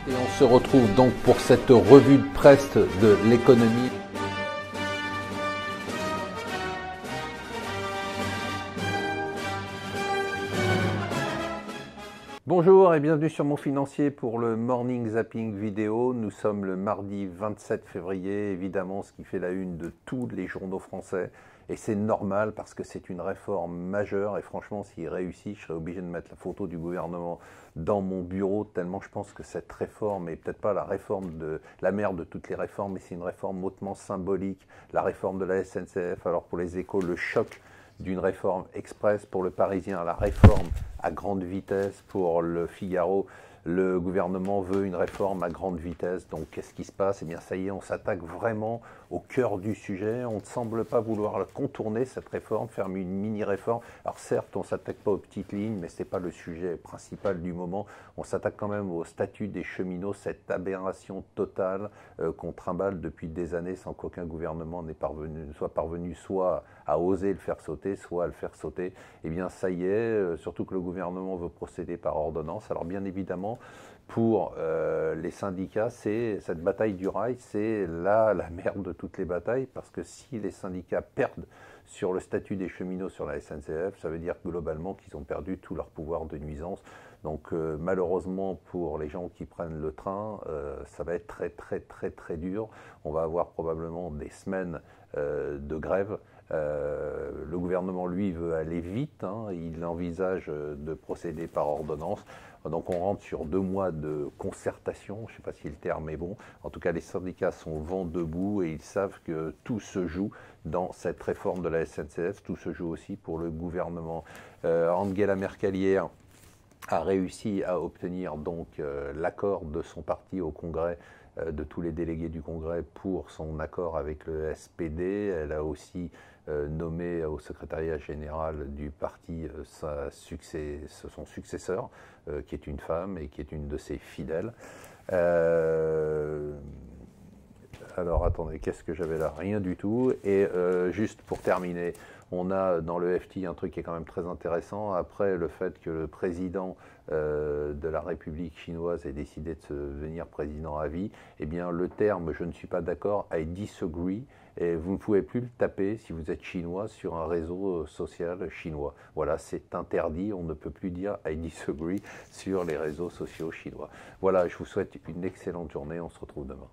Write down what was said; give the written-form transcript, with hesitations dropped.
Et on se retrouve donc pour cette revue de presse de l'économie. Bonjour et bienvenue sur Mon Financier pour le Morning Zapping vidéo. Nous sommes le mardi 27 février, évidemment ce qui fait la une de tous les journaux français. Et c'est normal parce que c'est une réforme majeure et franchement s'il réussit, je serais obligé de mettre la photo du gouvernement dans mon bureau tellement je pense que cette réforme est peut-être pas la réforme de la mère de toutes les réformes, mais c'est une réforme hautement symbolique. La réforme de la SNCF, alors pour les Échos, le choc d'une réforme express, pour le Parisien, la réforme à grande vitesse, pour le Figaro, le gouvernement veut une réforme à grande vitesse. Donc qu'est-ce qui se passe? Eh bien ça y est, on s'attaque vraiment au cœur du sujet. On ne semble pas vouloir contourner cette réforme, faire une mini-réforme. Alors certes, on ne s'attaque pas aux petites lignes, mais ce n'est pas le sujet principal du moment. On s'attaque quand même au statut des cheminots, cette aberration totale qu'on trimballe depuis des années sans qu'aucun gouvernement soit parvenu soit à oser le faire sauter, soit à le faire sauter. Eh bien ça y est, surtout que le gouvernement veut procéder par ordonnance. Alors bien évidemment, pour les syndicats, cette bataille du rail, c'est la merde de toutes les batailles, parce que si les syndicats perdent sur le statut des cheminots sur la SNCF, ça veut dire globalement qu'ils ont perdu tout leur pouvoir de nuisance. Donc malheureusement pour les gens qui prennent le train, ça va être très dur. On va avoir probablement des semaines de grève. Le gouvernement, lui, veut aller vite, il envisage de procéder par ordonnance. Donc on rentre sur 2 mois de concertation, je ne sais pas si le terme est bon. En tout cas, les syndicats sont vent debout et ils savent que tout se joue dans cette réforme de la SNCF, tout se joue aussi pour le gouvernement. Angela Merkel hier a réussi à obtenir donc l'accord de son parti au Congrès, de tous les délégués du Congrès pour son accord avec le SPD. Elle a aussi nommé au secrétariat général du parti son successeur, qui est une femme et qui est une de ses fidèles. Alors attendez, qu'est-ce que j'avais là? Rien du tout. Et juste pour terminer, on a dans le FT un truc qui est quand même très intéressant. Après le fait que le président de la République chinoise ait décidé de devenir président à vie, eh bien le terme « je ne suis pas d'accord » I disagree, et vous ne pouvez plus le taper si vous êtes chinois sur un réseau social chinois. Voilà, c'est interdit, on ne peut plus dire I disagree sur les réseaux sociaux chinois. Voilà, je vous souhaite une excellente journée, on se retrouve demain.